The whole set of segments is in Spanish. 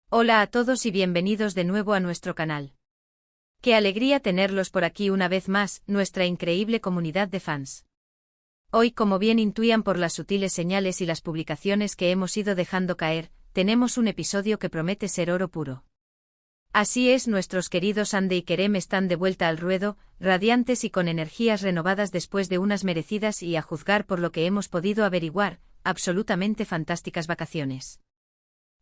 Hola a todos y bienvenidos de nuevo a nuestro canal. Qué alegría tenerlos por aquí una vez más, nuestra increíble comunidad de fans. Hoy, como bien intuían por las sutiles señales y las publicaciones que hemos ido dejando caer, tenemos un episodio que promete ser oro puro. Así es, nuestros queridos Ande y Kerem están de vuelta al ruedo, radiantes y con energías renovadas después de unas merecidas y, a juzgar por lo que hemos podido averiguar, absolutamente fantásticas vacaciones.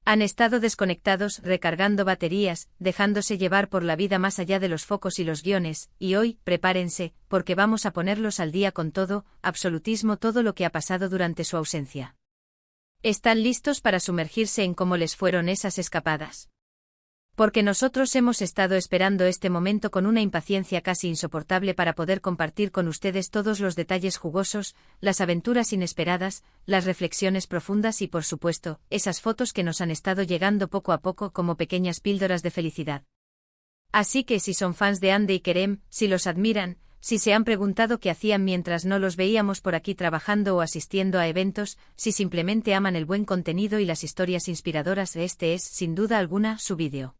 Han estado desconectados, recargando baterías, dejándose llevar por la vida más allá de los focos y los guiones, y hoy, prepárense, porque vamos a ponerlos al día con todo, absolutismo, todo lo que ha pasado durante su ausencia. ¿Están listos para sumergirse en cómo les fueron esas escapadas? Porque nosotros hemos estado esperando este momento con una impaciencia casi insoportable para poder compartir con ustedes todos los detalles jugosos, las aventuras inesperadas, las reflexiones profundas y, por supuesto, esas fotos que nos han estado llegando poco a poco como pequeñas píldoras de felicidad. Así que si son fans de Ande y Kerem, si los admiran, si se han preguntado qué hacían mientras no los veíamos por aquí trabajando o asistiendo a eventos, si simplemente aman el buen contenido y las historias inspiradoras, este es, sin duda alguna, su vídeo.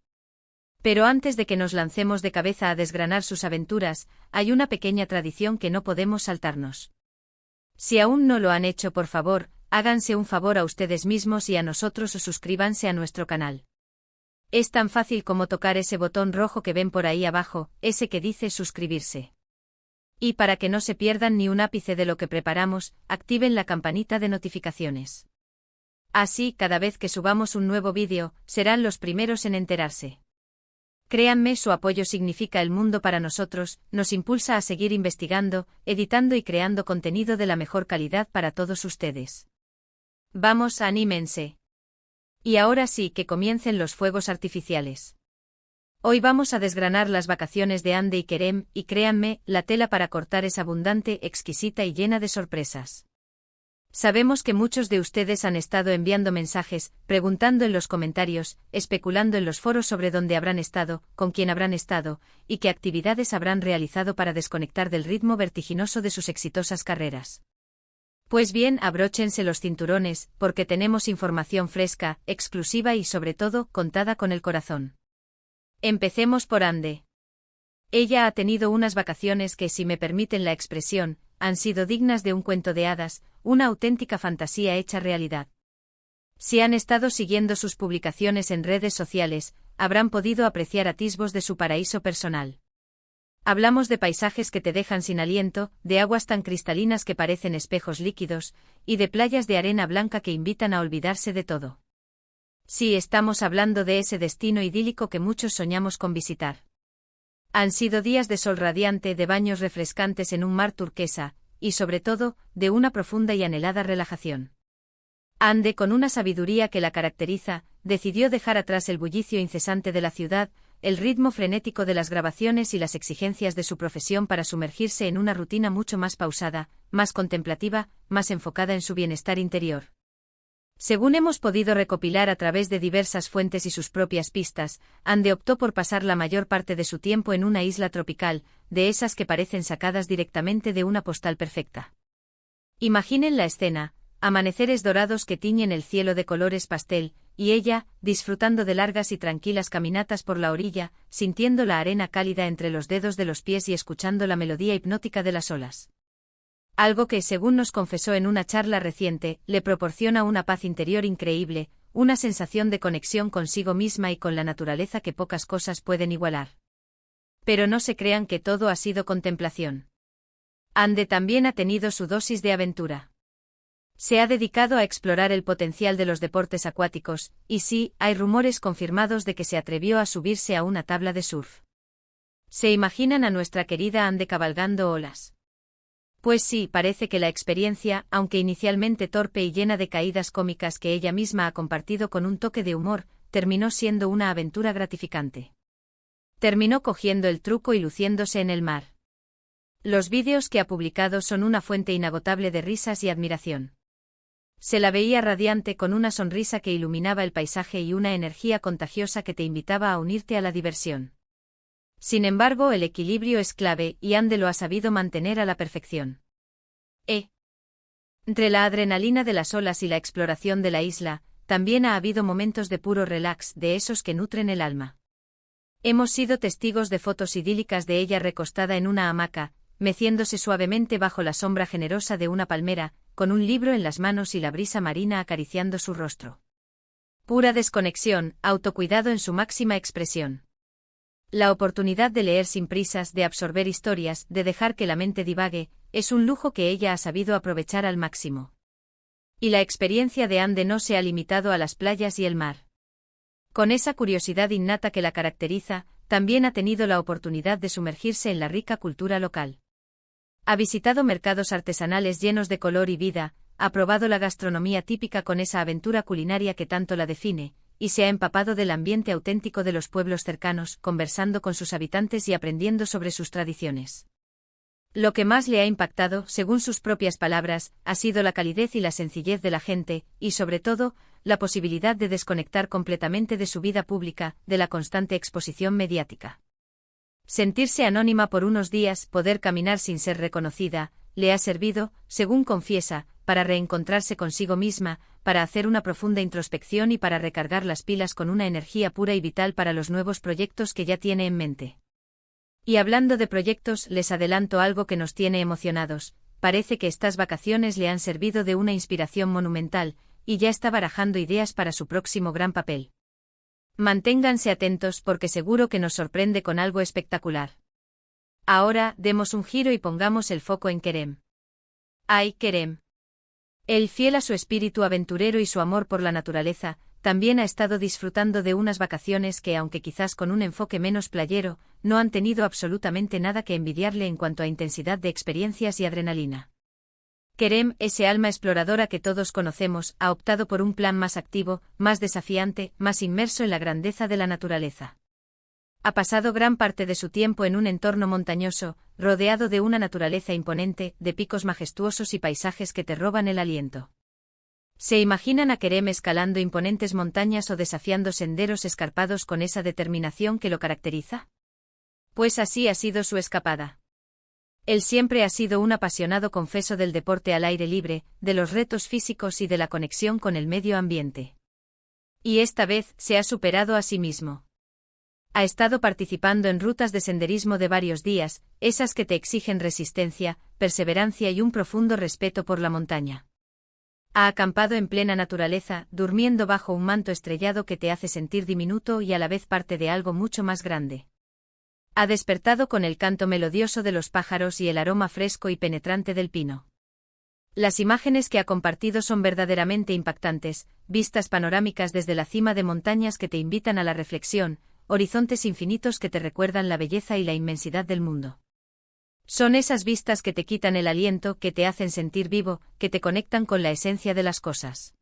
Pero antes de que nos lancemos de cabeza a desgranar sus aventuras, hay una pequeña tradición que no podemos saltarnos. Si aún no lo han hecho, por favor, háganse un favor a ustedes mismos y a nosotros o suscríbanse a nuestro canal. Es tan fácil como tocar ese botón rojo que ven por ahí abajo, ese que dice suscribirse. Y para que no se pierdan ni un ápice de lo que preparamos, activen la campanita de notificaciones. Así, cada vez que subamos un nuevo vídeo, serán los primeros en enterarse. Créanme, su apoyo significa el mundo para nosotros, nos impulsa a seguir investigando, editando y creando contenido de la mejor calidad para todos ustedes. Vamos, anímense. Y ahora sí, que comiencen los fuegos artificiales. Hoy vamos a desgranar las vacaciones de Ande y Kerem, y créanme, la tela para cortar es abundante, exquisita y llena de sorpresas. Sabemos que muchos de ustedes han estado enviando mensajes, preguntando en los comentarios, especulando en los foros sobre dónde habrán estado, con quién habrán estado, y qué actividades habrán realizado para desconectar del ritmo vertiginoso de sus exitosas carreras. Pues bien, abróchense los cinturones, porque tenemos información fresca, exclusiva y sobre todo, contada con el corazón. Empecemos por Ande. Ella ha tenido unas vacaciones que, si me permiten la expresión, han sido dignas de un cuento de hadas, una auténtica fantasía hecha realidad. Si han estado siguiendo sus publicaciones en redes sociales, habrán podido apreciar atisbos de su paraíso personal. Hablamos de paisajes que te dejan sin aliento, de aguas tan cristalinas que parecen espejos líquidos, y de playas de arena blanca que invitan a olvidarse de todo. Sí, estamos hablando de ese destino idílico que muchos soñamos con visitar. Han sido días de sol radiante, de baños refrescantes en un mar turquesa, y sobre todo, de una profunda y anhelada relajación. Ande, con una sabiduría que la caracteriza, decidió dejar atrás el bullicio incesante de la ciudad, el ritmo frenético de las grabaciones y las exigencias de su profesión para sumergirse en una rutina mucho más pausada, más contemplativa, más enfocada en su bienestar interior. Según hemos podido recopilar a través de diversas fuentes y sus propias pistas, Ande optó por pasar la mayor parte de su tiempo en una isla tropical, de esas que parecen sacadas directamente de una postal perfecta. Imaginen la escena, amaneceres dorados que tiñen el cielo de colores pastel, y ella, disfrutando de largas y tranquilas caminatas por la orilla, sintiendo la arena cálida entre los dedos de los pies y escuchando la melodía hipnótica de las olas. Algo que, según nos confesó en una charla reciente, le proporciona una paz interior increíble, una sensación de conexión consigo misma y con la naturaleza que pocas cosas pueden igualar. Pero no se crean que todo ha sido contemplación. Ande también ha tenido su dosis de aventura. Se ha dedicado a explorar el potencial de los deportes acuáticos, y sí, hay rumores confirmados de que se atrevió a subirse a una tabla de surf. ¿Se imaginan a nuestra querida Ande cabalgando olas? Pues sí, parece que la experiencia, aunque inicialmente torpe y llena de caídas cómicas que ella misma ha compartido con un toque de humor, terminó siendo una aventura gratificante. Terminó cogiendo el truco y luciéndose en el mar. Los vídeos que ha publicado son una fuente inagotable de risas y admiración. Se la veía radiante con una sonrisa que iluminaba el paisaje y una energía contagiosa que te invitaba a unirte a la diversión. Sin embargo, el equilibrio es clave y Ande lo ha sabido mantener a la perfección. Entre la adrenalina de las olas y la exploración de la isla, también ha habido momentos de puro relax, de esos que nutren el alma. Hemos sido testigos de fotos idílicas de ella recostada en una hamaca, meciéndose suavemente bajo la sombra generosa de una palmera, con un libro en las manos y la brisa marina acariciando su rostro. Pura desconexión, autocuidado en su máxima expresión. La oportunidad de leer sin prisas, de absorber historias, de dejar que la mente divague, es un lujo que ella ha sabido aprovechar al máximo. Y la experiencia de Ande no se ha limitado a las playas y el mar. Con esa curiosidad innata que la caracteriza, también ha tenido la oportunidad de sumergirse en la rica cultura local. Ha visitado mercados artesanales llenos de color y vida, ha probado la gastronomía típica con esa aventura culinaria que tanto la define, y se ha empapado del ambiente auténtico de los pueblos cercanos, conversando con sus habitantes y aprendiendo sobre sus tradiciones. Lo que más le ha impactado, según sus propias palabras, ha sido la calidez y la sencillez de la gente, y sobre todo, la posibilidad de desconectar completamente de su vida pública, de la constante exposición mediática. Sentirse anónima por unos días, poder caminar sin ser reconocida, le ha servido, según confiesa, para reencontrarse consigo misma, para hacer una profunda introspección y para recargar las pilas con una energía pura y vital para los nuevos proyectos que ya tiene en mente. Y hablando de proyectos, les adelanto algo que nos tiene emocionados. Parece que estas vacaciones le han servido de una inspiración monumental, y ya está barajando ideas para su próximo gran papel. Manténganse atentos porque seguro que nos sorprende con algo espectacular. Ahora, demos un giro y pongamos el foco en Kerem. ¡Ay, Kerem! Él, fiel a su espíritu aventurero y su amor por la naturaleza, también ha estado disfrutando de unas vacaciones que, aunque quizás con un enfoque menos playero, no han tenido absolutamente nada que envidiarle en cuanto a intensidad de experiencias y adrenalina. Kerem, ese alma exploradora que todos conocemos, ha optado por un plan más activo, más desafiante, más inmerso en la grandeza de la naturaleza. Ha pasado gran parte de su tiempo en un entorno montañoso, rodeado de una naturaleza imponente, de picos majestuosos y paisajes que te roban el aliento. ¿Se imaginan a Kerem escalando imponentes montañas o desafiando senderos escarpados con esa determinación que lo caracteriza? Pues así ha sido su escapada. Él siempre ha sido un apasionado confeso del deporte al aire libre, de los retos físicos y de la conexión con el medio ambiente. Y esta vez se ha superado a sí mismo. Ha estado participando en rutas de senderismo de varios días, esas que te exigen resistencia, perseverancia y un profundo respeto por la montaña. Ha acampado en plena naturaleza, durmiendo bajo un manto estrellado que te hace sentir diminuto y a la vez parte de algo mucho más grande. Ha despertado con el canto melodioso de los pájaros y el aroma fresco y penetrante del pino. Las imágenes que ha compartido son verdaderamente impactantes, vistas panorámicas desde la cima de montañas que te invitan a la reflexión, horizontes infinitos que te recuerdan la belleza y la inmensidad del mundo. Son esas vistas que te quitan el aliento, que te hacen sentir vivo, que te conectan con la esencia de las cosas.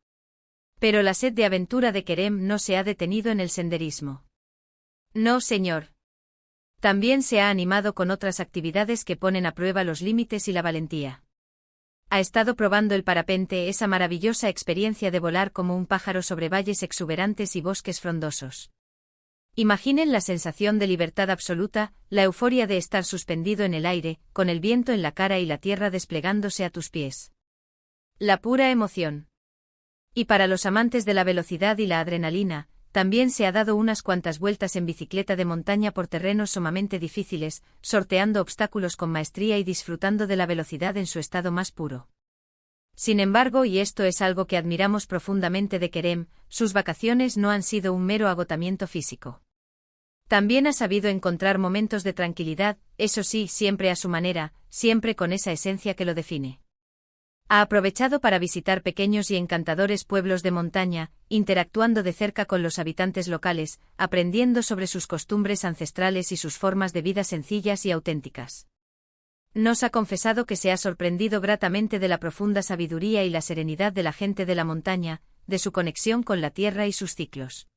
Pero la sed de aventura de Kerem no se ha detenido en el senderismo. No, señor. También se ha animado con otras actividades que ponen a prueba los límites y la valentía. Ha estado probando el parapente, esa maravillosa experiencia de volar como un pájaro sobre valles exuberantes y bosques frondosos. Imaginen la sensación de libertad absoluta, la euforia de estar suspendido en el aire, con el viento en la cara y la tierra desplegándose a tus pies. La pura emoción. Y para los amantes de la velocidad y la adrenalina, también se ha dado unas cuantas vueltas en bicicleta de montaña por terrenos sumamente difíciles, sorteando obstáculos con maestría y disfrutando de la velocidad en su estado más puro. Sin embargo, y esto es algo que admiramos profundamente de Kerem, sus vacaciones no han sido un mero agotamiento físico. También ha sabido encontrar momentos de tranquilidad, eso sí, siempre a su manera, siempre con esa esencia que lo define. Ha aprovechado para visitar pequeños y encantadores pueblos de montaña, interactuando de cerca con los habitantes locales, aprendiendo sobre sus costumbres ancestrales y sus formas de vida sencillas y auténticas. Nos ha confesado que se ha sorprendido gratamente de la profunda sabiduría y la serenidad de la gente de la montaña, de su conexión con la tierra y sus ciclos.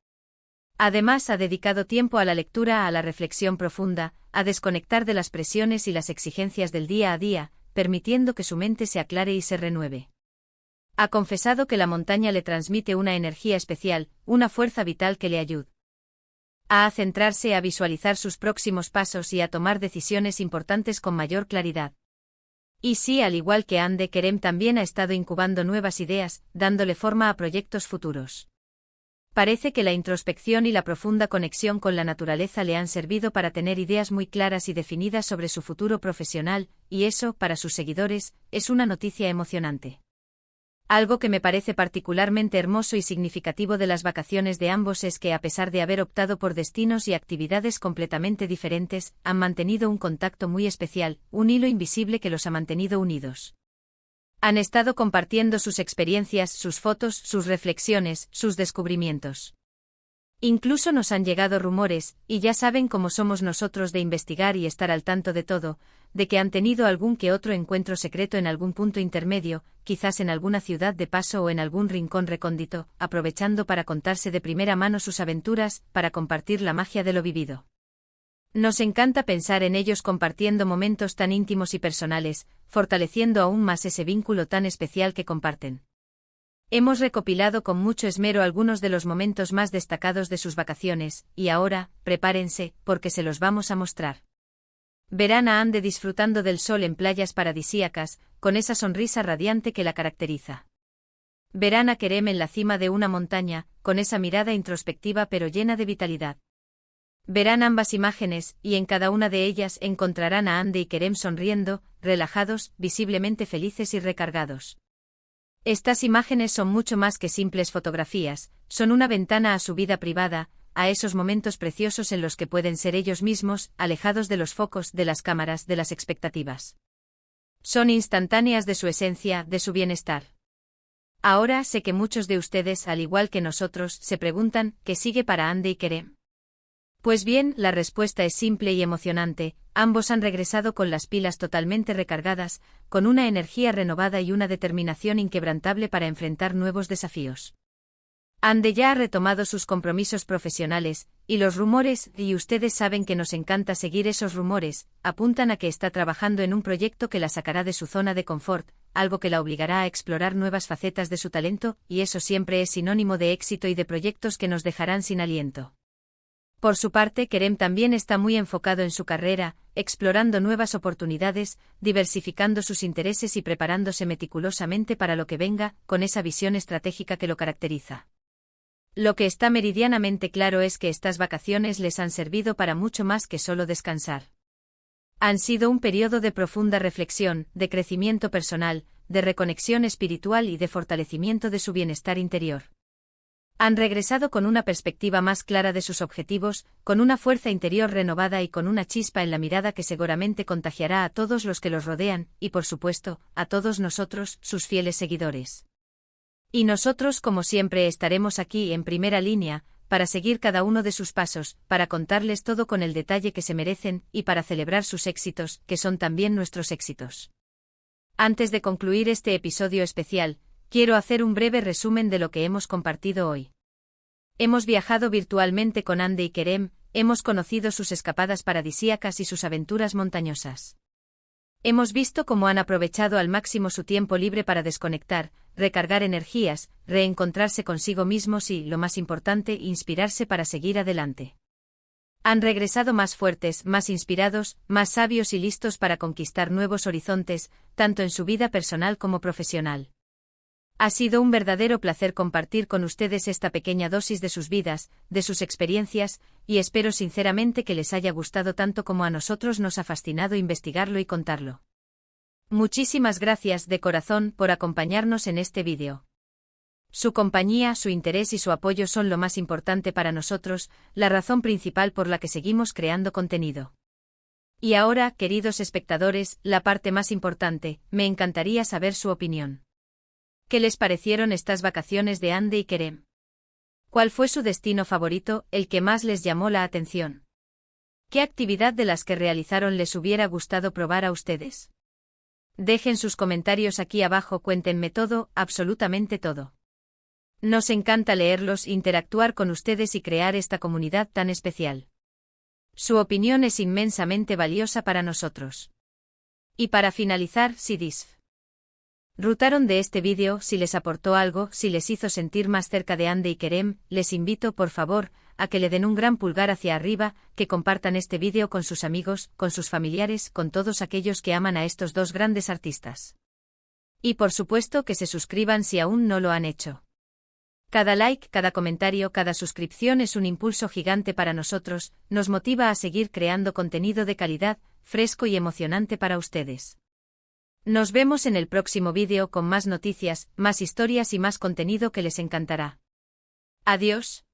Además, ha dedicado tiempo a la lectura, a la reflexión profunda, a desconectar de las presiones y las exigencias del día a día, permitiendo que su mente se aclare y se renueve. Ha confesado que la montaña le transmite una energía especial, una fuerza vital que le ayuda a centrarse, a visualizar sus próximos pasos y a tomar decisiones importantes con mayor claridad. Y sí, al igual que Ande, Kerem también ha estado incubando nuevas ideas, dándole forma a proyectos futuros. Parece que la introspección y la profunda conexión con la naturaleza le han servido para tener ideas muy claras y definidas sobre su futuro profesional, y eso, para sus seguidores, es una noticia emocionante. Algo que me parece particularmente hermoso y significativo de las vacaciones de ambos es que, a pesar de haber optado por destinos y actividades completamente diferentes, han mantenido un contacto muy especial, un hilo invisible que los ha mantenido unidos. Han estado compartiendo sus experiencias, sus fotos, sus reflexiones, sus descubrimientos. Incluso nos han llegado rumores, y ya saben cómo somos nosotros de investigar y estar al tanto de todo, de que han tenido algún que otro encuentro secreto en algún punto intermedio, quizás en alguna ciudad de paso o en algún rincón recóndito, aprovechando para contarse de primera mano sus aventuras, para compartir la magia de lo vivido. Nos encanta pensar en ellos compartiendo momentos tan íntimos y personales, fortaleciendo aún más ese vínculo tan especial que comparten. Hemos recopilado con mucho esmero algunos de los momentos más destacados de sus vacaciones, y ahora, prepárense, porque se los vamos a mostrar. Verán a Ande disfrutando del sol en playas paradisíacas, con esa sonrisa radiante que la caracteriza. Verán a Kerem en la cima de una montaña, con esa mirada introspectiva pero llena de vitalidad. Verán ambas imágenes, y en cada una de ellas encontrarán a Ande y Kerem sonriendo, relajados, visiblemente felices y recargados. Estas imágenes son mucho más que simples fotografías, son una ventana a su vida privada, a esos momentos preciosos en los que pueden ser ellos mismos, alejados de los focos, de las cámaras, de las expectativas. Son instantáneas de su esencia, de su bienestar. Ahora sé que muchos de ustedes, al igual que nosotros, se preguntan, ¿qué sigue para Ande y Kerem? Pues bien, la respuesta es simple y emocionante, ambos han regresado con las pilas totalmente recargadas, con una energía renovada y una determinación inquebrantable para enfrentar nuevos desafíos. Ande ya ha retomado sus compromisos profesionales, y los rumores, y ustedes saben que nos encanta seguir esos rumores, apuntan a que está trabajando en un proyecto que la sacará de su zona de confort, algo que la obligará a explorar nuevas facetas de su talento, y eso siempre es sinónimo de éxito y de proyectos que nos dejarán sin aliento. Por su parte, Kerem también está muy enfocado en su carrera, explorando nuevas oportunidades, diversificando sus intereses y preparándose meticulosamente para lo que venga, con esa visión estratégica que lo caracteriza. Lo que está meridianamente claro es que estas vacaciones les han servido para mucho más que solo descansar. Han sido un periodo de profunda reflexión, de crecimiento personal, de reconexión espiritual y de fortalecimiento de su bienestar interior. Han regresado con una perspectiva más clara de sus objetivos, con una fuerza interior renovada y con una chispa en la mirada que seguramente contagiará a todos los que los rodean, y por supuesto, a todos nosotros, sus fieles seguidores. Y nosotros, como siempre, estaremos aquí en primera línea, para seguir cada uno de sus pasos, para contarles todo con el detalle que se merecen, y para celebrar sus éxitos, que son también nuestros éxitos. Antes de concluir este episodio especial, quiero hacer un breve resumen de lo que hemos compartido hoy. Hemos viajado virtualmente con Ande y Kerem, hemos conocido sus escapadas paradisíacas y sus aventuras montañosas. Hemos visto cómo han aprovechado al máximo su tiempo libre para desconectar, recargar energías, reencontrarse consigo mismos y, lo más importante, inspirarse para seguir adelante. Han regresado más fuertes, más inspirados, más sabios y listos para conquistar nuevos horizontes, tanto en su vida personal como profesional. Ha sido un verdadero placer compartir con ustedes esta pequeña dosis de sus vidas, de sus experiencias, y espero sinceramente que les haya gustado tanto como a nosotros nos ha fascinado investigarlo y contarlo. Muchísimas gracias de corazón por acompañarnos en este vídeo. Su compañía, su interés y su apoyo son lo más importante para nosotros, la razón principal por la que seguimos creando contenido. Y ahora, queridos espectadores, la parte más importante, me encantaría saber su opinión. ¿Qué les parecieron estas vacaciones de Ande y Kerem? ¿Cuál fue su destino favorito, el que más les llamó la atención? ¿Qué actividad de las que realizaron les hubiera gustado probar a ustedes? Dejen sus comentarios aquí abajo, cuéntenme todo, absolutamente todo. Nos encanta leerlos, interactuar con ustedes y crear esta comunidad tan especial. Su opinión es inmensamente valiosa para nosotros. Y para finalizar, si disfrutaron de este vídeo, si les aportó algo, si les hizo sentir más cerca de Ande y Kerem, les invito, por favor, a que le den un gran pulgar hacia arriba, que compartan este vídeo con sus amigos, con sus familiares, con todos aquellos que aman a estos dos grandes artistas. Y por supuesto que se suscriban si aún no lo han hecho. Cada like, cada comentario, cada suscripción es un impulso gigante para nosotros, nos motiva a seguir creando contenido de calidad, fresco y emocionante para ustedes. Nos vemos en el próximo vídeo con más noticias, más historias y más contenido que les encantará. Adiós.